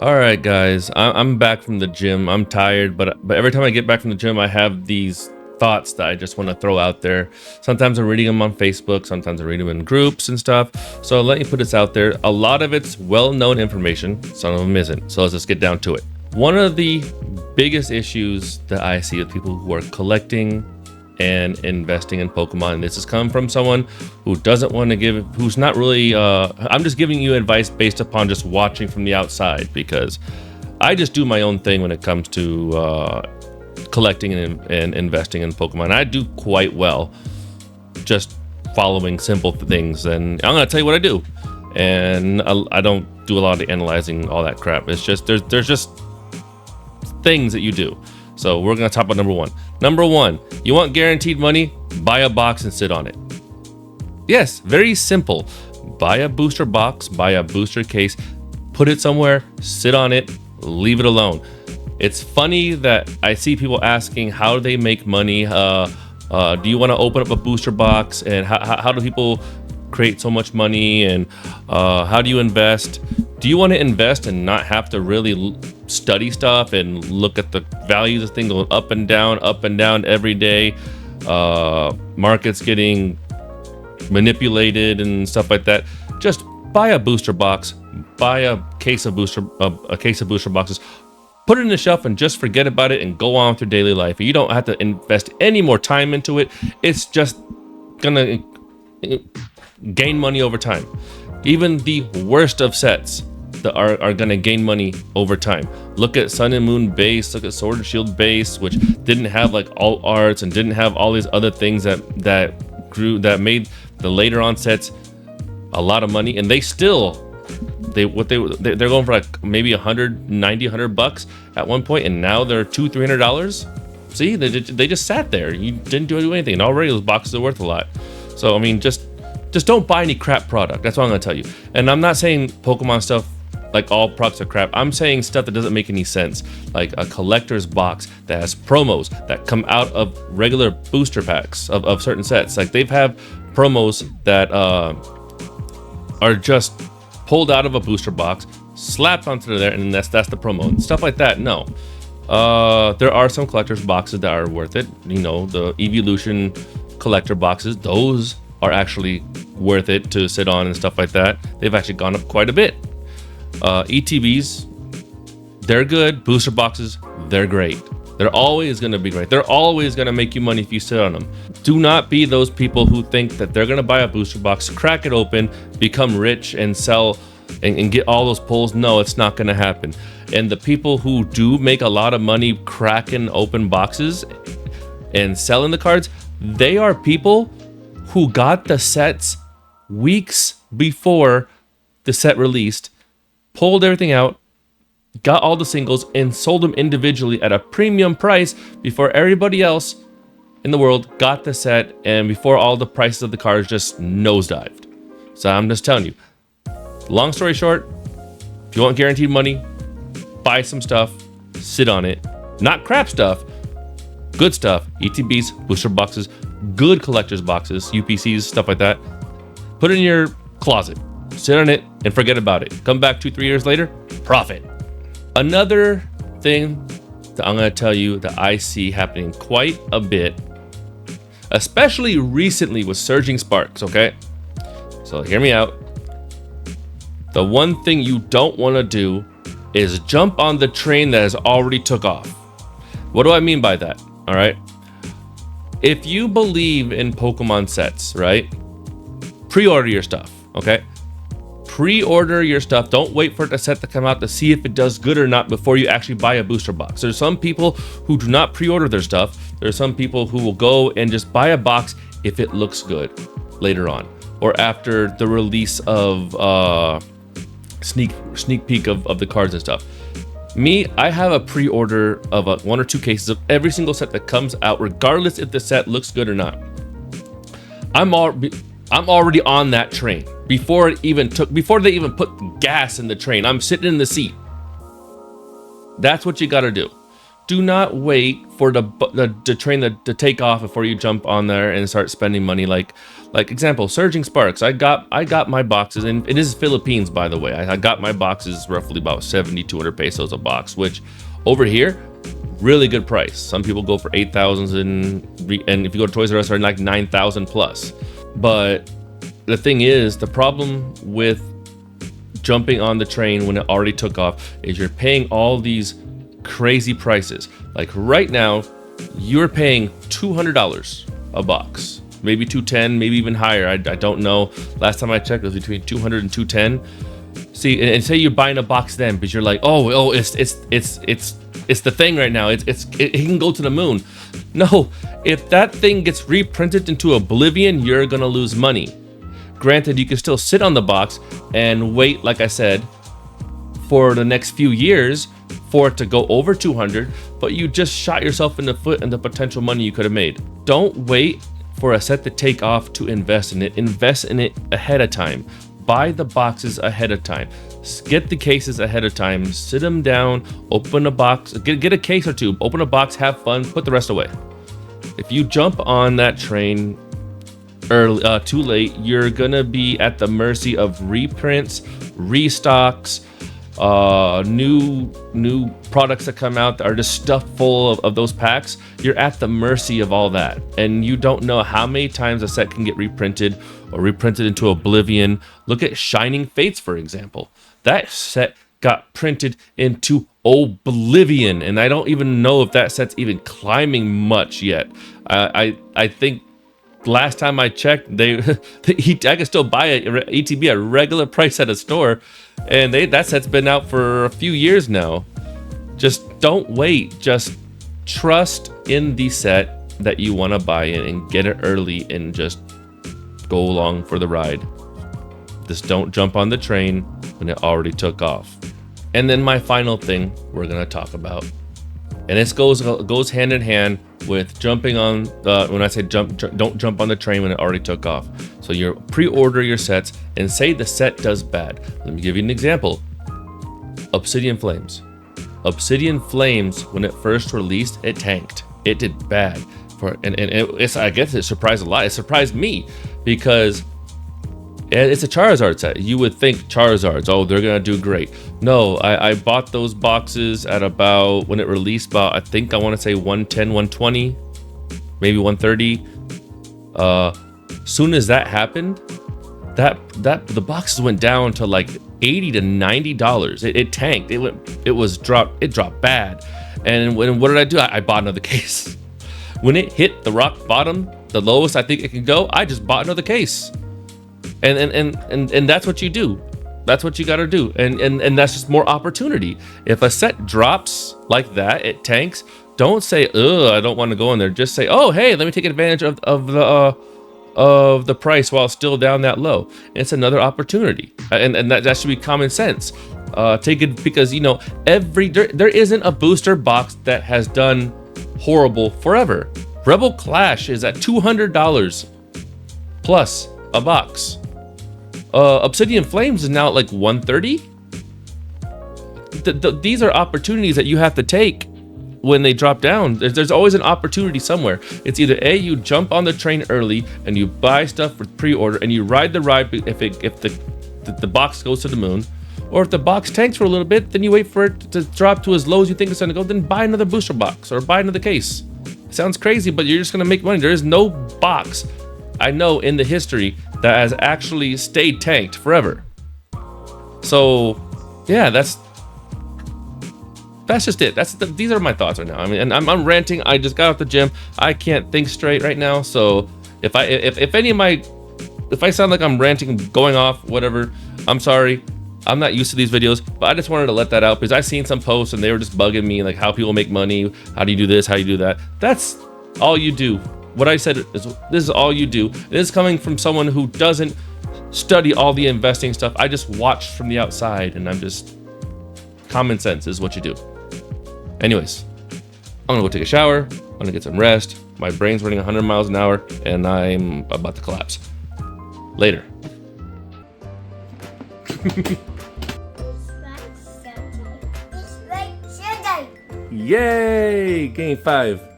All right, guys, I'm back from the gym. I'm tired, but every time I get back from the gym, I have these thoughts that I just want to throw out there. Sometimes I'm reading them on Facebook, sometimes I read them in groups and stuff. So let me put this out there. A lot of it's well-known information, some of them isn't. So let's just get down to it. One of the biggest issues that I see with people who are collecting and investing in Pokemon. This has come from someone who doesn't want to give, who's not really, I'm just giving you advice based upon just watching from the outside, because I just do my own thing when it comes to collecting and investing in Pokemon. I do quite well just following simple things, and I'm going to tell you what I do. And I don't do a lot of analyzing all that crap. It's just, there's just things that you do. So we're going to talk about number one. Number one, you want guaranteed money? Buy a box and sit on it. Yes, very simple. Buy a booster box, buy a booster case, put it somewhere, sit on it, leave it alone. It's funny that I see people asking how they make money. Do you want to open up a booster box? And how do people create so much money? And how do you invest? Do you want to invest and not have to really study stuff and look at the values of things going up and down every day? Markets getting manipulated and stuff like that. Just buy a booster box, buy a case of booster boxes, put it in the shelf and just forget about it and go on with your daily life. You don't have to invest any more time into it. It's just gonna gain money over time. Even the worst of sets that are gonna gain money over time. Look at Sun and Moon base, look at Sword and Shield base, which didn't have like alt arts and didn't have all these other things that made the later on sets a lot of money, and they're going for like maybe $100 at one point, and now they're $200-300. See, they just sat there. You didn't do anything, and already those boxes are worth a lot. So I mean, just don't buy any crap product. That's what I'm gonna tell you. And I'm not saying Pokemon stuff, like all products are crap. I'm saying stuff that doesn't make any sense, like a collector's box that has promos that come out of regular booster packs of certain sets. Like they've have promos that are just pulled out of a booster box, slapped onto there, and that's the promo and stuff like that. No, there are some collector's boxes that are worth it. You know, the Evolution collector boxes, those are actually worth it to sit on and stuff like that. They've actually gone up quite a bit. ETBs, they're good. Booster boxes, they're great. They're always going to be great. They're always going to make you money if you sit on them. Do not be those people who think that they're going to buy a booster box, crack it open, become rich, and sell and get all those pulls. No, it's not going to happen. And the people who do make a lot of money cracking open boxes and selling the cards, they are people who got the sets weeks before the set released, pulled everything out, got all the singles, and sold them individually at a premium price before everybody else in the world got the set and before all the prices of the cards just nosedived. So I'm just telling you, long story short, if you want guaranteed money, buy some stuff, sit on it. Not crap stuff, good stuff. ETBs, booster boxes, good collector's boxes, UPCs, stuff like that. Put it in your closet, sit on it, and forget about it. Come back 2-3 years later, profit. Another thing that I'm going to tell you that I see happening quite a bit, especially recently with Surging Sparks, okay? So hear me out. The one thing you don't want to do is jump on the train that has already took off. What do I mean by that? All right. If you believe in Pokemon sets, right? Pre-order your stuff, okay? Pre-order your stuff. Don't wait for the set to come out to see if it does good or not before you actually buy a booster box. There's some people who do not pre-order their stuff. There's some people who will go and just buy a box if it looks good later on, or after the release of sneak peek of the cards and stuff. Me, I have a pre-order of 1 or 2 cases of every single set that comes out, regardless if the set looks good or not. I'm already on that train before they even put gas in the train. I'm sitting in the seat. That's what you got to do. Do not wait for the train to take off before you jump on there and start spending money like Like example, Surging Sparks. I got my boxes, and it is Philippines, by the way. I got my boxes roughly about 200 pesos a box, which over here, really good price. Some people go for 8,000, and if you go to Toys R Us, they're like 9,000 plus. But the thing is, the problem with jumping on the train when it already took off is you're paying all these crazy prices. Like right now, you're paying $200 a box, maybe 210, maybe even higher. I don't know. Last time I checked, it was between 200 and 210. See, and say you're buying a box then, because you're like, oh, it's the thing right now. It can go to the moon. No, if that thing gets reprinted into oblivion, you're gonna lose money. Granted, you can still sit on the box and wait, like I said, for the next few years for it to go over 200, but you just shot yourself in the foot and the potential money you could have made. Don't wait for a set to take off to invest in it. Invest in it ahead of time. Buy the boxes ahead of time. Get the cases ahead of time. Sit them down, open a box, get a case or two, open a box, have fun, put the rest away. If you jump on that train early, too late, you're gonna be at the mercy of reprints, restocks, new products that come out that are just stuffed full of those packs. You're at the mercy of all that, and you don't know how many times a set can get reprinted or reprinted into oblivion. Look at Shining Fates, for example. That set got printed into oblivion, and I don't even know if that set's even climbing much yet. I think last time I checked, I can still buy it ETB at regular price at a store, and that set's been out for a few years now. Just don't wait. Just trust in the set that you want to buy in and get it early and just go along for the ride. Just don't jump on the train when it already took off. And then my final thing we're gonna talk about, and this goes hand in hand with jumping on when I say don't jump on the train when it already took off. So you pre-order your sets and say the set does bad. Let me give you an example. Obsidian Flames. Obsidian Flames, when it first released, it tanked. It did bad. I guess it surprised a lot. It surprised me because it's a Charizard set. You would think Charizards, oh, they're gonna do great. No, I bought those boxes at about, when it released, about, I want to say 110, 120, maybe 130. Soon as that happened, the boxes went down to like $80 to $90. It tanked. It dropped bad. And what did I do? I bought another case. When it hit the rock bottom, the lowest I think it can go, I just bought another case. And that's what you do. That's what you got to do. And that's just more opportunity. If a set drops like that, it tanks. Don't say, ugh, I don't want to go in there. Just say, oh, hey, let me take advantage of the price while it's still down that low. It's another opportunity. And that should be common sense. Take it, because, you know, there isn't a booster box that has done horrible forever. Rebel Clash is at $200 plus a box. Obsidian Flames is now at like $130. These are opportunities that you have to take when they drop down. There's always an opportunity somewhere. It's either A, you jump on the train early and you buy stuff for pre-order and you ride the ride if the box goes to the moon, or if the box tanks for a little bit, then you wait for it to drop to as low as you think it's gonna go, then buy another booster box or buy another case. It sounds crazy, but you're just gonna make money. There is no box I know in the history that has actually stayed tanked forever. So yeah, that's just it. These are my thoughts right now. I mean, and I'm ranting. I just got out the gym. I can't think straight right now. So if I sound like I'm ranting, going off, whatever, I'm sorry. I'm not used to these videos, but I just wanted to let that out because I've seen some posts and they were just bugging me, like how people make money, how do you do this, how do you do that. That's all you do. What I said is, this is all you do. This is coming from someone who doesn't study all the investing stuff. I just watch from the outside, and I'm just, common sense is what you do. Anyways, I'm gonna go take a shower. I'm gonna get some rest. My brain's running 100 miles an hour, and I'm about to collapse. Later. Yay! Game 5.